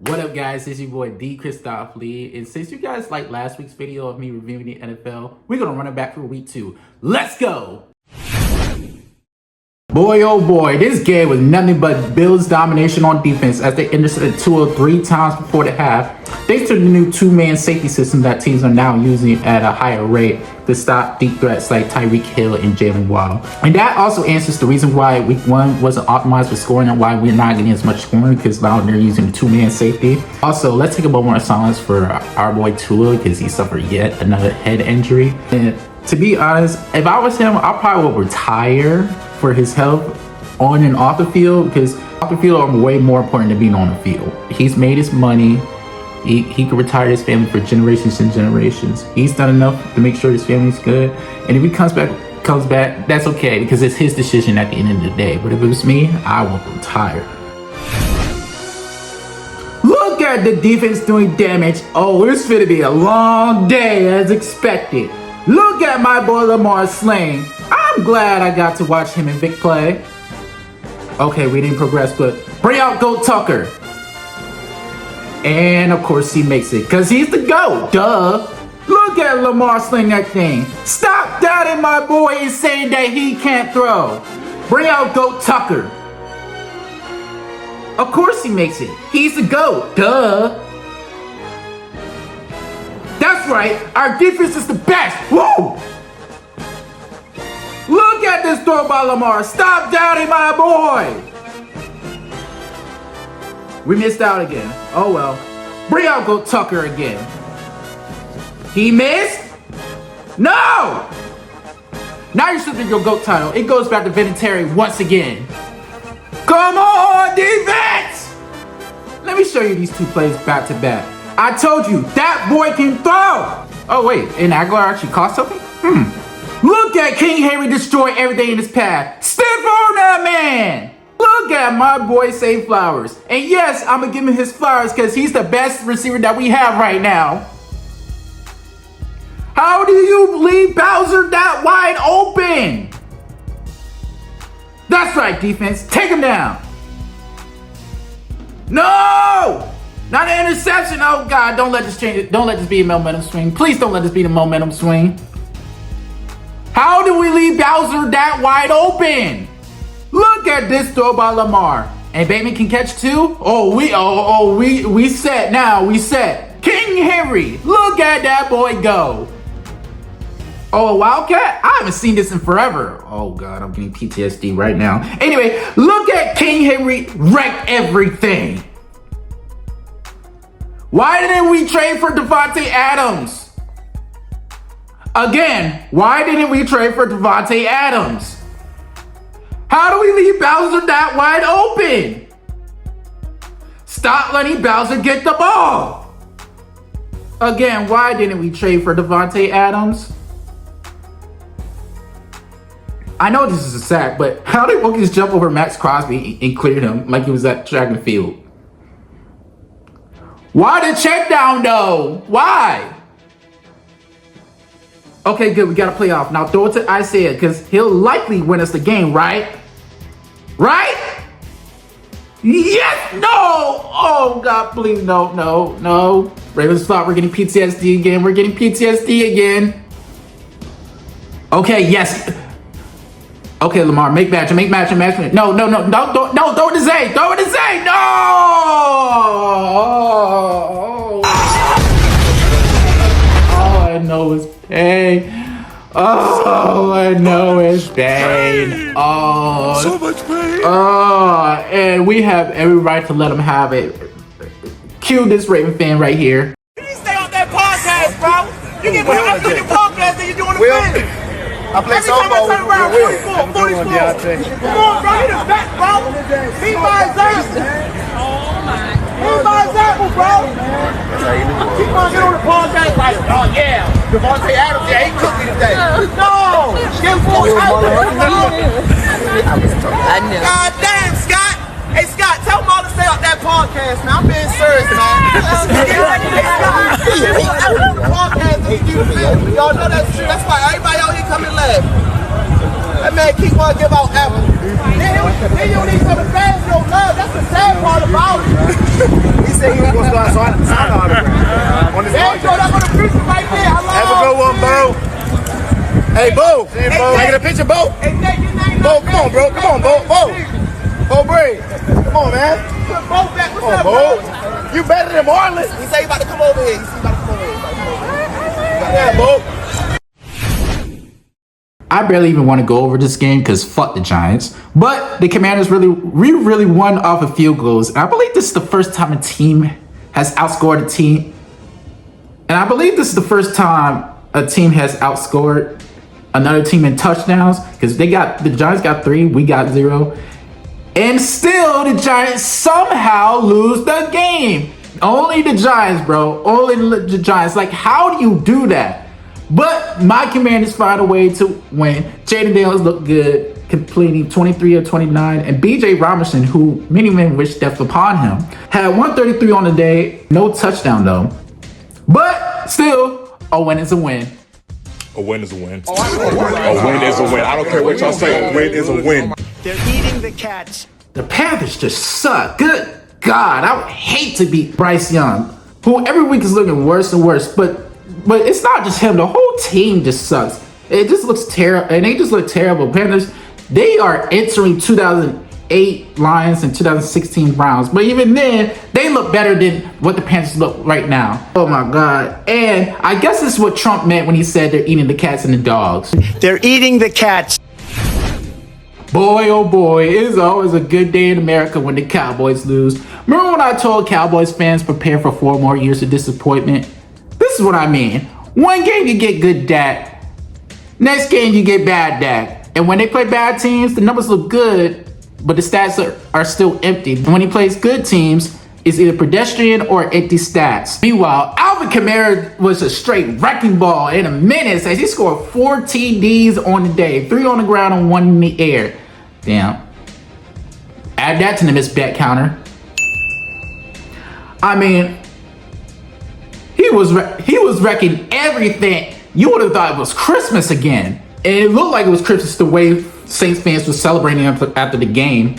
What up, guys? It's your boy D. Christoph Lee, and since you guys liked last week's video of me reviewing the NFL, we're gonna run it back for week 2. Let's go! Boy, oh boy, this game was nothing but Bills' domination on defense as they intercepted Tua 3 times before the half. Thanks to the new two-man safety system that teams are now using at a higher rate to stop deep threats like Tyreek Hill and Jalen Waddle. And that also answers the reason why week 1 wasn't optimized for scoring and why we're not getting as much scoring, because now they're using the two-man safety. Also, let's take a moment of silence for our boy Tua, because he suffered yet another head injury. And to be honest, if I was him, I probably would retire for his health on and off the field, because off the field are way more important than being on the field. He's made his money. He could retire his family for generations and generations. He's done enough to make sure his family's good. And if he comes back, that's okay, because it's his decision at the end of the day. But if it was me, I would retire. Look at the defense doing damage. Oh, it's gonna be a long day as expected. Look at my boy Lamar slaying. I'm glad I got to watch him and Vic play. Okay, we didn't progress, but bring out Goat Tucker. And of course he makes it, because he's the GOAT, duh. Look at Lamar sling that thing. Stop doubting my boy and saying that he can't throw. Bring out Goat Tucker. Of course he makes it. He's the GOAT, duh. That's right, our defense is the best. Woo! Look at this throw by Lamar. Stop doubting my boy. We missed out again. Oh well. Bring out Goat Tucker again. He missed? No! Now you're slipping your GOAT title. It goes back to Vinatieri once again. Come on, defense! Let me show you these two plays back to back. I told you, that boy can throw! Oh wait, and Aguilar actually caught something? Look at King Henry destroy everything in his path. Stiff on that man! Look at my boy Say Flowers. And yes, I'm gonna give him his flowers because he's the best receiver that we have right now. How do you leave Bowser that wide open? That's right, defense. Take him down. No! Not an interception. Oh God, don't let this change it. Don't let this be a momentum swing. Please don't let this be the momentum swing. How do we leave Bowser that wide open? Look at this throw by Lamar. And Bateman can catch too? We set now. We set. King Henry. Look at that boy go. Oh, a Wildcat? I haven't seen this in forever. Oh God, I'm getting PTSD right now. Anyway, look at King Henry wreck everything. Why didn't we trade for Davante Adams? Again, why didn't we trade for Davante Adams? How do we leave Bowser that wide open? Stop letting Bowser get the ball. Again, why didn't we trade for Davante Adams? I know this is a sack, but how did Wilkins jump over Max Crosby and clear him like he was at track and field? Why the check down though? Why? Okay, good, we got a playoff. Now throw it to Isaiah, because he'll likely win us the game, right? Right? Yes! No! Oh God, please, no. Ravens thought we're getting PTSD again. We're getting PTSD again. Okay, yes. Okay, Lamar, make match. No, throw it to Zay. Throw it to Zay. No! All I know is pain. Oh, I know it's pain. Oh, so much pain. Oh, and we have every right to let him have it. Cue this Raven fan right here. You stay on that podcast, bro. You get more after your podcast than you do on the field. I play softball with Will. Come on, bro. You the best, bro. Be my example. Be my example, bro. Keep on getting on the podcast like, oh yeah, Davante Adams, yeah, he cooked me today. No, give full I knew. God damn, Scott. Hey, Scott, tell them all to stay off that podcast, man. I'm being serious, man. Podcast, y'all know that's true. That's why everybody out here coming to laugh. That man keep on give out apples. Then you need some fans no love. That's the sad part about it. He said he was going to start sign autograph. On his There you go. That's on the picture right there. Have a good one, Bo. Hey, Bo. Taking a picture, Bo. Hey, Nate, your name Bo, come on, bro. Come on, Bo. Bo Bray. Come on, man. Put Bo back. What's Come on, up, Bo. bro? You better than Marlon. He say he about to come over here. Yeah, Bo. I barely even want to go over this game because fuck the Giants. But the Commanders really won off of field goals. And I believe this is the first time a team has outscored a team. And I believe this is the first time a team has outscored another team in touchdowns. Because the Giants got 3, we got 0. And still the Giants somehow lose the game. Only the Giants, bro. Only the Giants. Like, how do you do that? But my Commanders find a way to win. Jaden Daniels looked good, completing 23 of 29. And B.J. Robinson, who many men wish death upon him, had 133 on the day. No touchdown, though. But still, a win is a win. A win is a win. A win is a win. I don't care what y'all say. A win is a win. They're eating the cats. The Panthers just suck. Good God, I would hate to beat Bryce Young, who every week is looking worse and worse. But it's not just him. The whole team just sucks. It just looks terrible, and they just look terrible. Panthers, they are entering 2008 Lions and 2016 Browns. But even then, they look better than what the Panthers look right now. Oh my God. And I guess this is what Trump meant when he said they're eating the cats and the dogs. They're eating the cats. Boy, oh boy, it is always a good day in America when the Cowboys lose. Remember when I told Cowboys fans prepare for 4 more years of disappointment? This is what I mean. One game you get good Dak. Next game you get bad Dak. And when they play bad teams, the numbers look good, but the stats are still empty. And when he plays good teams, it's either pedestrian or empty stats. Meanwhile, Alvin Kamara was a straight wrecking ball in a minute as he scored 4 TDs on the day. 3 on the ground and 1 in the air. Damn. Add that to the missed bet counter. I mean, he was wrecking everything. You would have thought it was Christmas again. And it looked like it was Christmas the way Saints fans were celebrating after the game.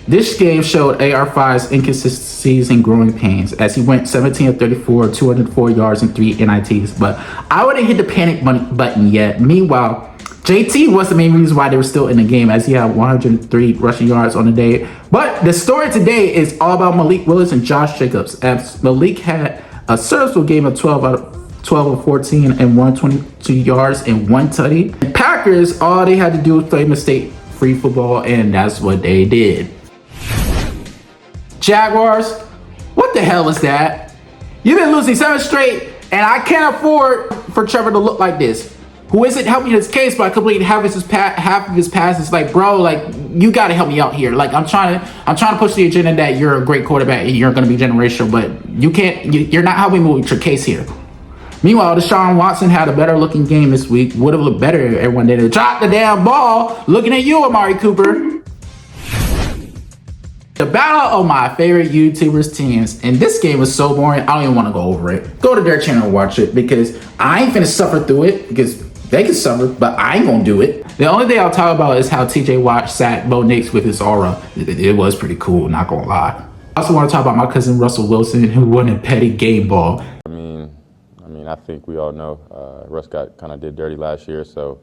This game showed AR5's inconsistencies and growing pains as he went 17 of 34, 204 yards and 3 NITs. But I wouldn't hit the panic button yet. Meanwhile, JT was the main reason why they were still in the game as he had 103 rushing yards on the day. But the story today is all about Malik Willis and Josh Jacobs, as Malik had a serviceable game of 12 of 14 and 122 yards and 1 tutty. And Packers, all they had to do was play mistake-free football, and that's what they did. Jaguars, what the hell is that? You've been losing 7 straight, and I can't afford for Trevor to look like this. Who isn't helping his case by completing half of his passes? Like, bro, like, you got to help me out here. Like, I'm trying to push the agenda that you're a great quarterback and you're going to be generational, but you're not helping me with your case here. Meanwhile, Deshaun Watson had a better looking game this week. Would have looked better if everyone didn't drop the damn ball. Looking at you, Amari Cooper. The battle of my favorite YouTubers teams, and this game was so boring, I don't even want to go over it. Go to their channel and watch it, because I ain't finna suffer through it, because they can suffer, but I ain't gonna do it. The only thing I'll talk about is how TJ Watt sat Bo Nix with his aura. It was pretty cool, not gonna lie. I also want to talk about my cousin Russell Wilson, who won a petty game ball. I think we all know Russ got kind of did dirty last year, so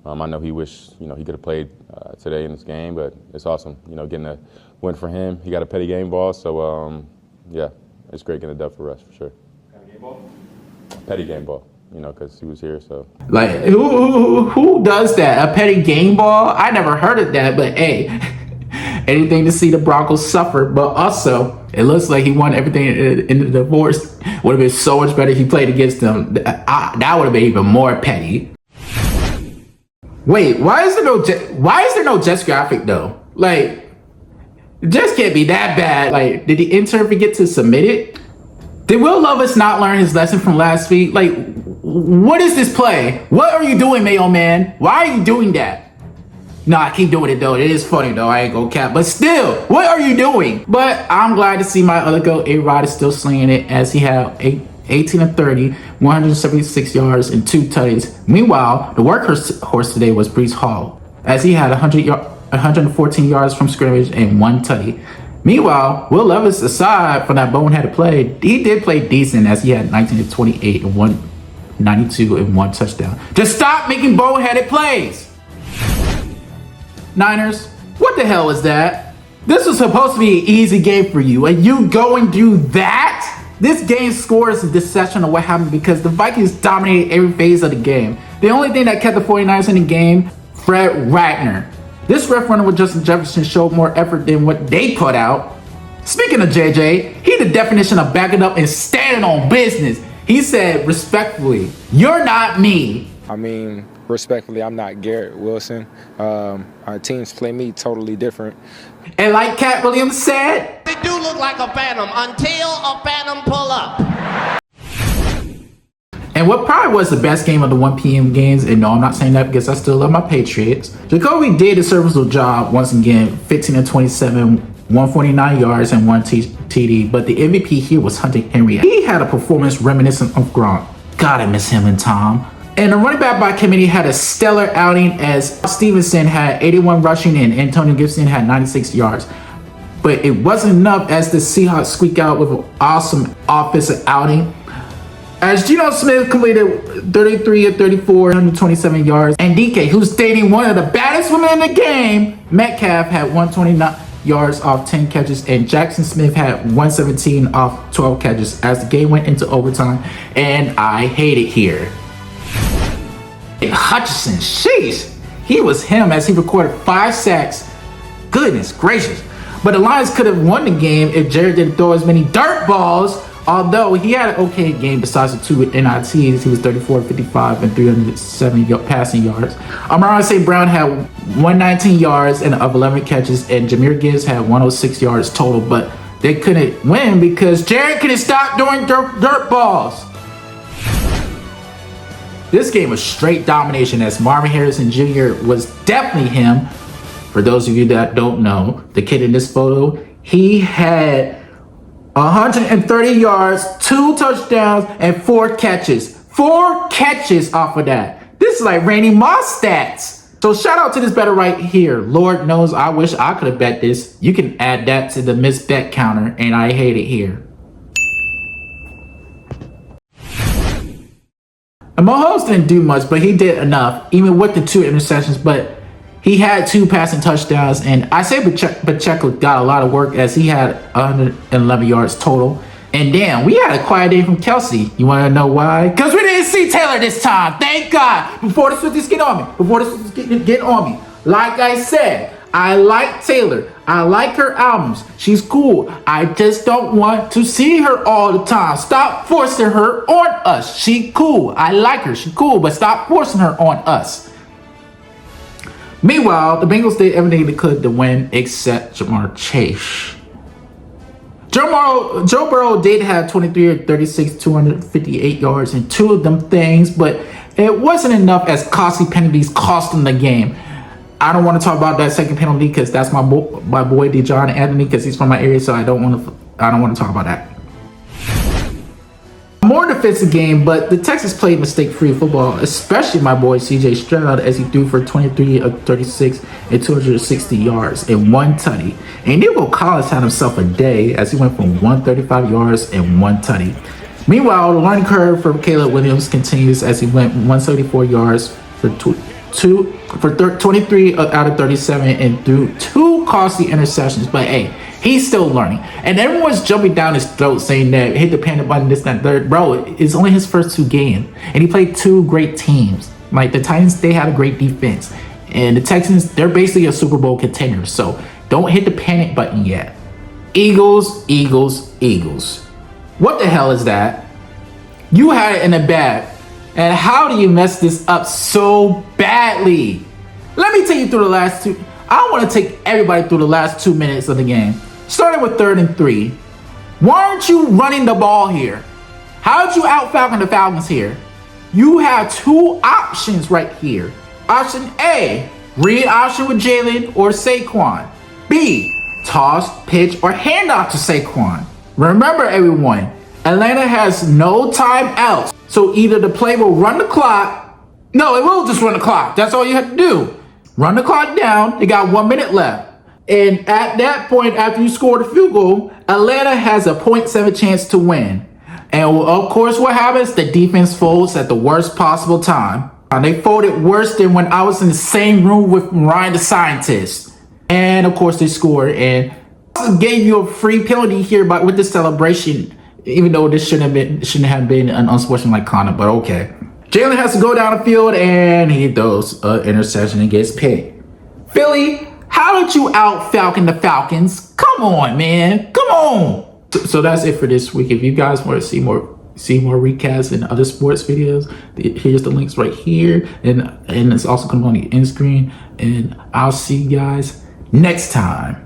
I know he wished he could have played today in this game, but it's awesome, getting a win for him. He got a petty game ball, so yeah, it's great getting a dub for Russ for sure. Petty game ball? Petty game ball, because he was here, so. Like, who does that? A petty game ball? I never heard of that, but hey, anything to see the Broncos suffer. But also, it looks like he won everything in the divorce. Would have been so much better if he played against them. That would have been even more petty. Wait, why is there no Jets graphic though? Like, It just can't be that bad. Like, did the intern forget to submit it? Did Will Levis not learn his lesson from last week? Like, what is this play? What are you doing, Mayo Man? Why are you doing that? No, I keep doing it though. It is funny though. I ain't gonna cap. But still, what are you doing? But I'm glad to see my other goat, A-Rod, is still slinging it as he had 18 of 30, 176 yards, and 2 tutties. Meanwhile, the workhorse today was Breece Hall, as he had 114 yards from scrimmage and 1 tutty. Meanwhile, Will Levis, aside from that boneheaded play, he did play decent as he had 19 of 28 and 192 and 1 touchdown. Just stop making boneheaded plays! Niners, what the hell is that? This was supposed to be an easy game for you, and you go and do that? This game score is a deception of what happened because the Vikings dominated every phase of the game. The only thing that kept the 49ers in the game, Fred Wagner. This ref runner with Justin Jefferson showed more effort than what they put out. Speaking of JJ, he the definition of backing up and standing on business. He said respectfully, "You're not me." I mean, respectfully, I'm not Garrett Wilson. Our teams play me totally different. And like Cat Williams said, They do look like a phantom until a phantom pull up. and what probably was the best game of the 1 p.m. games, and no, I'm not saying that because I still love my Patriots. Jacoby did a serviceable job once again, 15 of 27, 149 yards, and 1 TD. But the MVP here was Hunter Henry. He had a performance reminiscent of Gronk. God, I miss him and Tom. And the running back by committee had a stellar outing as Stevenson had 81 rushing and Antonio Gibson had 96 yards. But it wasn't enough as the Seahawks squeak out with an awesome offensive outing. As Geno Smith completed 33 of 34, 127 yards. And DK, who's dating one of the baddest women in the game, Metcalf had 129 yards off 10 catches, and Jackson Smith had 117 off 12 catches as the game went into overtime. And I hate it here. Hutchinson, sheesh, he was him as he recorded 5 sacks. Goodness gracious. But the Lions could have won the game if Jared didn't throw as many dirt balls, although he had an okay game besides the 2 NITs. He was 34 55 and 307 passing yards. Amon St. Brown had 119 yards and of 11 catches, and Jahmyr Gibbs had 106 yards total, but they couldn't win because Jared couldn't stop doing dirt balls. This game was straight domination as Marvin Harrison Jr. was definitely him. For those of you that don't know, the kid in this photo, he had 130 yards, 2 touchdowns, and 4 catches. 4 catches off of that. This is like Randy Moss stats. So shout out to this better right here. Lord knows I wish I could have bet this. You can add that to the missed bet counter, and I hate it here. And Mahomes didn't do much, but he did enough, even with the 2 interceptions. But he had 2 passing touchdowns, and I say Pacheco got a lot of work as he had 111 yards total. And damn, we had a quiet day from Kelsey. You want to know why? Because we didn't see Taylor this time. Thank God. Before the Swifties get on me. Like I said, I like Taylor. I like her albums. She's cool. I just don't want to see her all the time. Stop forcing her on us. She cool. I like her. She cool, but stop forcing her on us. Meanwhile, the Bengals did everything they could to win except Jamar Chase. Joe Burrow did have 23 of 36, 258 yards and 2 of them things, but it wasn't enough as costly penalties cost him the game. I don't want to talk about that second penalty because that's my boy Dejon Anthony, because he's from my area, so I don't want to talk about that. More defensive game, but the Texans played mistake-free football, especially my boy CJ Stroud as he threw for 23 of 36 and 260 yards and 1 tutty. And Nico Collins had himself a day as he went from 135 yards and 1 tutty. Meanwhile, the learning curve for Caleb Williams continues as he went 174 yards for 23 out of 37 and threw 2 costly interceptions. But hey, he's still learning. And everyone's jumping down his throat saying that hit the panic button, this, that, third. Bro, it's only his first 2 games. And he played 2 great teams. Like the Titans, they had a great defense. And the Texans, they're basically a Super Bowl contender. So don't hit the panic button yet. Eagles. What the hell is that? You had it in the bag. And how do you mess this up so badly? Let me take you through the last 2. I want to take everybody through the last 2 minutes of the game. Starting with 3rd and 3. Why aren't you running the ball here? How did you out-Falcon the Falcons here? You have 2 options right here. Option A, read option with Jalen or Saquon. B, toss, pitch, or handoff to Saquon. Remember everyone, Atlanta has no timeouts. So either the play will run the clock. No, it will just run the clock. That's all you have to do. Run the clock down. They got 1 minute left. And at that point, after you score the field goal, Atlanta has a 0.7 chance to win. And of course, what happens? The defense folds at the worst possible time. And they folded worse than when I was in the same room with Ryan the Scientist. And of course, they scored. And also gave you a free penalty here, but with the celebration, even though this shouldn't have been an unsportsmanlike conduct, but okay. Jalen has to go down the field and he throws an interception and gets picked. Philly, how did you out-Falcon the Falcons? Come on, man. Come on. So that's it for this week. If you guys want to see more recaps and other sports videos, here's the links right here. And it's also going to be on the end screen. And I'll see you guys next time.